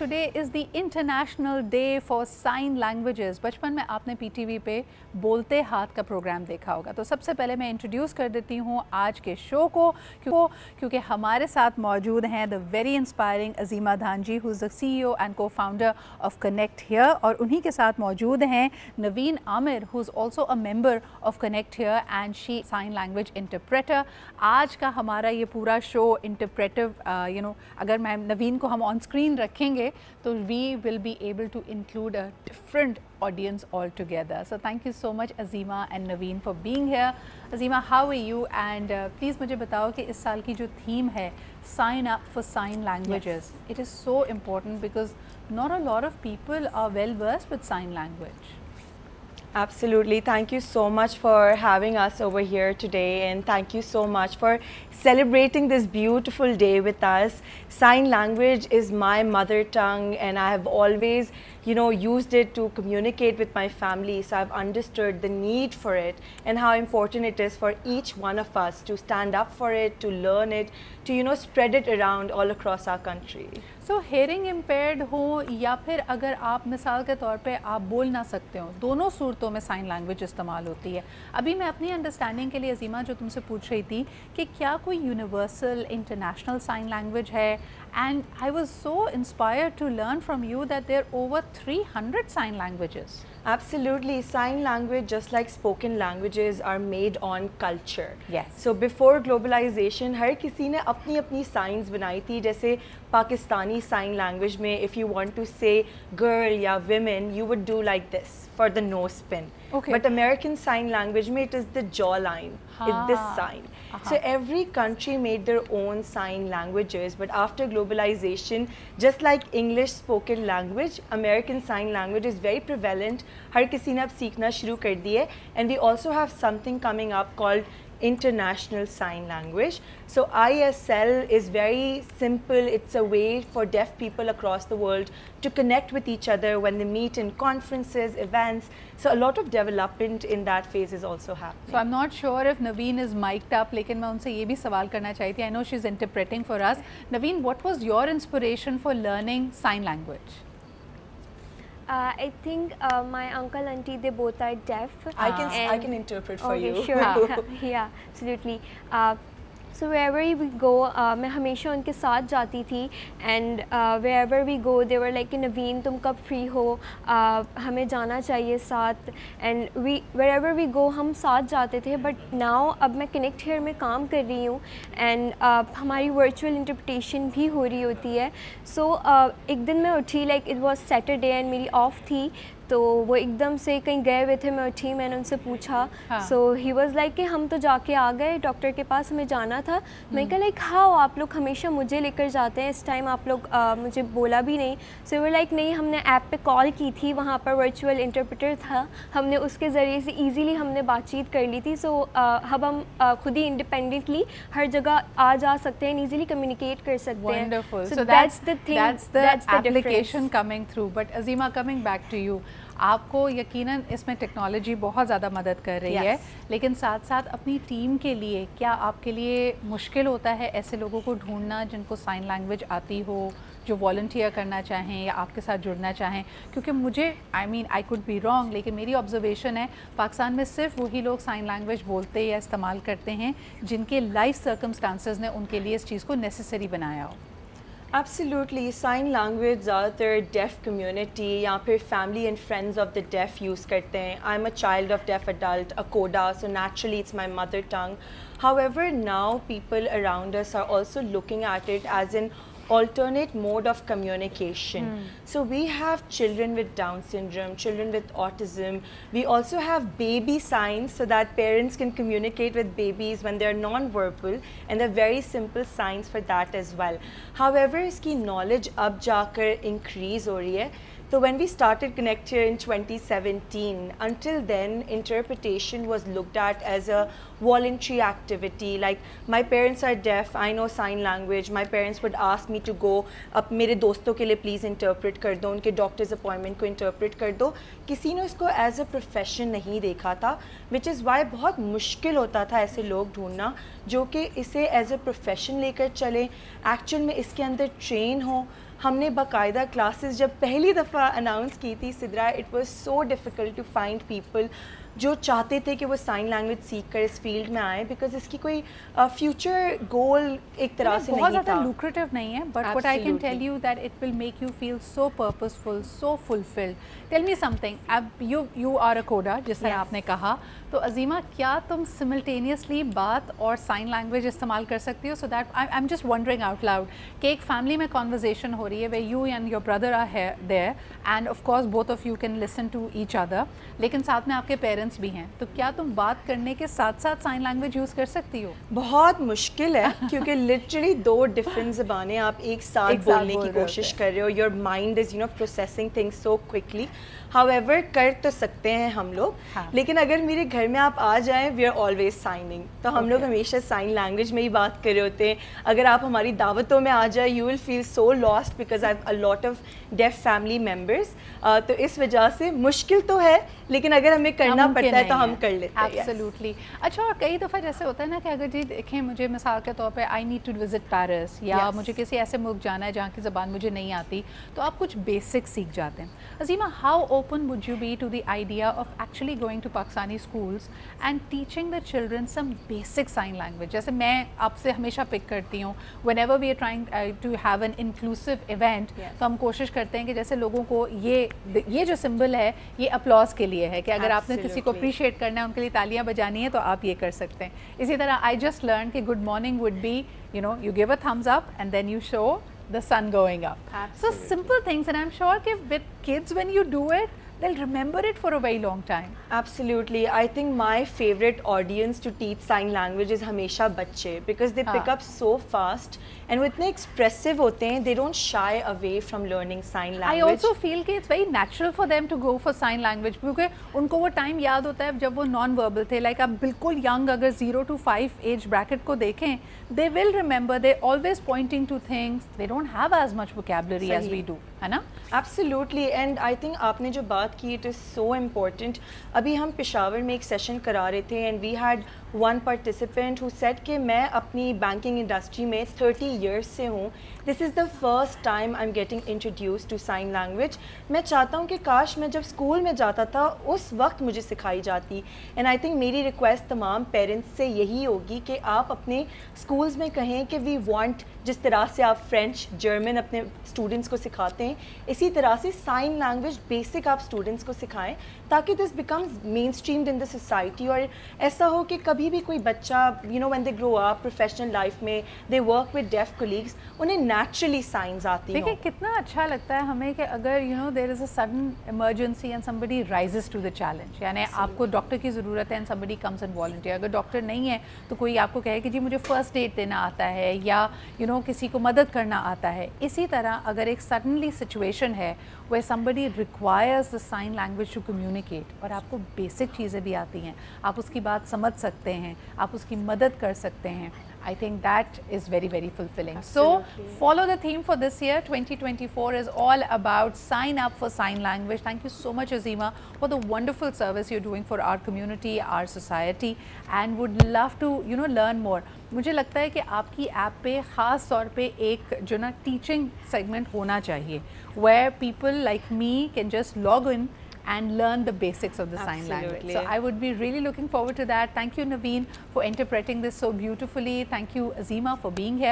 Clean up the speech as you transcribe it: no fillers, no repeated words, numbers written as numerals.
Today is the international day for sign languages. बचपन में आपने पीटीवी पे बोलते हाथ का प्रोग्राम देखा होगा। तो सबसे पहले मैं इंट्रोड्यूस कर देती हूँ आज के शो को क्योंकि हमारे साथ मौजूद हैं the very inspiring Azima Dhanji, who is the CEO and co founder of Connect Hear, और उन्हीं के साथ मौजूद हैं Naveen Aamir, who is also a member of Connect Hear and she sign language interpreter. आज का हमारा ये पूरा शो इंटरप्रेटिव अगर मैम नवीन को हम ऑन स्क्रीन रखेंगे तो we will be able to include a different audience altogether. So thank you so much Azima and Naveen for being here. Azima, how are you? And please मुझे बताओ कि इस साल की जो theme है Sign Up for Sign Languages. Yes. It is so important because not a lot of people are well versed with sign language. Absolutely. Thank you so much for having us over here today, and thank you so much for celebrating this beautiful day with us. Sign language is my mother tongue, and I have always, used it to communicate with my family. So I've understood the need for it and how important it is for each one of us to stand up for it, to learn it, to spread it around all across our country. So hearing impaired हो या फिर अगर आप मिसाल के तौर पे आप बोल ना सकते हो, दोनों सूरतों में साइन लैंग्वेज इस्तेमाल होती है। अभी मैं अपनी अंडरस्टैंडिंग के लिए अजीमा जो तुमसे पूछ रही थी कि क्या कोई यूनिवर्सल इंटरनेशनल साइन लैंग्वेज है, and I was so inspired to learn from you that there over 300 sign languages. Absolutely. Sign language, just like spoken languages, are made on culture. Yes. So before globalization, हर किसी ने अपनी अपनी signs बनाई थी. जैसे Pakistani sign language में if you want to say girl या women, you would do like this for the nose pin. Okay. But American sign language में it is the jawline. It's this sign. So every country made their own sign languages, but after globalization, just like English spoken language, American sign language is very prevalent. हर किसी ने अब सीखना शुरू कर दिए, and we also have something coming up called International Sign Language. So ISL is very simple. It's a way for deaf people across the world to connect with each other when they meet in conferences, events. So a lot of development in that phase is also happening. So I'm not sure if Naveen is mic'd up, लेकिन मैं उनसे ये भी सवाल करना चाहती थी. I know she's interpreting for us. Naveen, what was your inspiration for learning sign language? I think my uncle, auntie, they both are deaf. I can interpret for you. Sure. Yeah, absolutely. So wherever we go, मैं हमेशा उनके साथ जाती थी, and wherever we go, they were like, नवीन तुम कब free हो, हमें जाना चाहिए साथ, and wherever we go हम साथ जाते थे. But now अब मैं कनेक्ट हियर में काम कर रही हूँ, and हमारी वर्चुअल इंटरप्रिटेशन भी हो रही होती है. So एक दिन मैं उठी, like it was Saturday and मेरी ऑफ थी, तो वो एकदम से कहीं गए हुए थे, मैं उठी, मैंने उनसे पूछा. सो ही वाज लाइक कि हम तो जाके आ गए, डॉक्टर के पास हमें जाना था. मैं कहा लाइक हाउ, आप लोग हमेशा मुझे लेकर जाते हैं, इस टाइम आप लोग मुझे बोला भी नहीं. सो वो लाइक नहीं, हमने ऐप पे कॉल की थी, वहाँ पर वर्चुअल इंटरप्रेटर था, हमने उसके ज़रिए से ईजीली हमने बातचीत कर ली थी. सो अब हम खुद ही इंडिपेंडेंटली हर जगह आ जा सकते हैं, ईजीली कम्युनिकेट कर सकते हैं. Wonderful. So that's the thing, that's the application difference. coming through. But Azima, coming back to you, आपको यकीनन इसमें टेक्नोलॉजी बहुत ज़्यादा मदद कर रही है, लेकिन साथ साथ अपनी टीम के लिए क्या आपके लिए मुश्किल होता है ऐसे लोगों को ढूंढना जिनको साइन लैंग्वेज आती हो, जो वॉलंटियर करना चाहें या आपके साथ जुड़ना चाहें? क्योंकि मुझे आई कुड बी रॉन्ग, लेकिन मेरी ऑब्जर्वेशन है पाकिस्तान में सिर्फ वही लोग साइन लैंग्वेज बोलते या इस्तेमाल करते हैं जिनके लाइफ सर्कमस्टांसेस ने उनके लिए इस चीज़ को नेसेसरी बनाया हो. Absolutely. Sign language ज़्यादातर deaf community या फिर family and friends of the deaf use करते हैं. I'm a child of deaf adult, a coda, so naturally it's my mother tongue. However, now people around us are also looking at it as an alternate mode of communication. So we have children with Down syndrome, children with autism. We also have baby signs so that parents can communicate with babies when they're non-verbal, and they're very simple signs for that as well. However, इसकी knowledge अब जाकर increase हो रही है. So when we started Connect Here in 2017, until then interpretation was looked at as a voluntary activity. Like my parents are deaf, I know sign language, my parents would ask me to go, अब मेरे दोस्तों के लिए please interpret कर दो, उनके doctor's appointment को interpret कर दो. किसी ने इसको as a profession नहीं देखा था, which is why बहुत मुश्किल होता था ऐसे लोग ढूंढना जो कि इसे as a profession लेकर चले, actual में इसके अंदर train हो. हमने बाकायदा क्लासेस जब पहली दफ़ा अनाउंस की थी Sidra, it was so difficult to find people जो चाहते थे कि वो साइन लैंग्वेज सीख कर इस फील्ड में आए, बिकॉज इसकी कोई फ्यूचर गोल एक तरह से बहुत नहीं ज़्यादा था। लुक्रेटिव नहीं है, but what I can tell you that it will make you feel so purposeful, so fulfilled. Tell me something, अब यू आर अ कोडर जिस तरह आपने कहा, तो अजीमा क्या तुम सिमल्टेनियसली बात और साइन लैंग्वेज इस्तेमाल कर सकती हो? So that I am just wondering out loud कि एक फैमिली में कॉन्वर्जेशन हो रही है वे you and your brother are there and of course both of you can listen to each other, लेकिन साथ में आपके पेरेंट्स भी हैं, तो क्या तुम बात करने के साथ साथ साइन लैंग्वेज यूज़ कर सकती हो? बहुत मुश्किल है क्योंकि लिटरली दो डिफरेंट ज़बानें आप एक साथ बोलने की कोशिश कर रहे हो। Your mind is processing things so quickly. However कर तो सकते हैं हम लोग, लेकिन अगर मेरे घर में आप आ जाएं, वी आर ऑलवेज साइनिंग, तो हम लोग हमेशा साइन लैंग्वेज में ही बात कर रहे होते हैं। अगर आप हमारी दावतों में आ जाए, you will feel so lost because I have a lot of deaf family members. तो इस वजह से मुश्किल तो है, लेकिन अगर हमें करना पड़ता है तो हम कर लेते हैं। एब्सोल्युटली। अच्छा, और कई दफ़ा जैसे होता है ना कि अगर जी देखें, मुझे मिसाल के तौर पे I need to visit Paris या मुझे किसी ऐसे मुल्क जाना है जहाँ की ज़बान मुझे नहीं आती, तो आप कुछ बेसिक सीख जाते हैं। Azima, how open would you be to the idea of actually going to Pakistani schools and teaching the children some basic sign language? जैसे मैं आपसे हमेशा पिक करती हूँ, whenever we are trying to have an inclusive event, तो हम कोशिश करते हैं कि जैसे लोगों को ये जो सिंबल है ये अपलॉज के लिए है कि अगर आपने किसी को अप्रिशिएट करना है, उनके लिए तालियां बजानी है, तो आप ये कर सकते हैं। इसी तरह आई जस्ट लर्न कि good morning would be you give a thumbs up and then you show the sun going up. Absolutely. So simple things, and I'm sure with kids when you do it, they'll remember it for a very long time. Absolutely. I think my favorite audience to teach sign language is हमेशा बच्चे, because they pick up so fast and वो इतने expressive होते हैं, they don't shy away from learning sign language. I also feel कि it's very natural for them to go for sign language, क्योंकि उनको वो टाइम याद होता है जब वो नॉन वर्बल थे। लाइक आप बिल्कुल यंग अगर 0 to 5 एज ब्रैकेट को देखें, they will remember, they always pointing to things, they don't have as much vocabulary as we do, है ना? Absolutely. And I think आपने जो बात की, it is so important. अभी हम पेशावर में एक सेशन करा रहे थे and we had one participant who said कि मैं अपनी बैंकिंग इंडस्ट्री में 30 years से हूँ, this is the first time I'm getting introduced to sign language. मैं चाहता हूँ कि काश मैं जब स्कूल में जाता था उस वक्त मुझे सिखाई जाती। and I think मेरी रिक्वेस्ट तमाम पेरेंट्स से यही होगी कि आप अपने स्कूल्स में कहें कि we want, जिस तरह से आप फ्रेंच जर्मन अपने स्टूडेंट्स को सिखाते हैं, इसी तरह से साइन लैंग्वेज बेसिक आप स्टूडेंट्स को सिखाएं, ताकि this becomes main streamed in the society. और ऐसा हो कि कभी भी कोई बच्चा when they grow up professional life में, they work with deaf colleagues, उन्हें नेचुरली साइंस आती हैं। देखिए कितना अच्छा लगता है हमें कि अगर there is a sudden emergency and somebody rises to the challenge, यानी आपको डॉक्टर की ज़रूरत है and somebody comes and volunteer. अगर डॉक्टर नहीं है तो कोई आपको कहे कि जी मुझे फर्स्ट एड देना आता है या किसी को मदद करना आता है। इसी तरह अगर एक सडनली सिचुएशन है where somebody requires the sign language to communicate और आपको बेसिक चीज़ें भी आती हैं, आप उसकी बात समझ सकते हैं, आप उसकी मदद कर सकते हैं, I think that is very, very fulfilling. Absolutely. So follow the theme for this year. 2024 is all about sign up for sign language. Thank you so much, Azima, for the wonderful service you're doing for our community, our society, and would love to learn more. मुझे लगता है कि आपकी app पे ख़ास तौर पे एक जो ना टीचिंग सेगमेंट होना चाहिए, where people like me can just log in and learn the basics of the sign language. So I would be really looking forward to that. Thank you, Naveen, for interpreting this so beautifully. Thank you, Azima, for being here.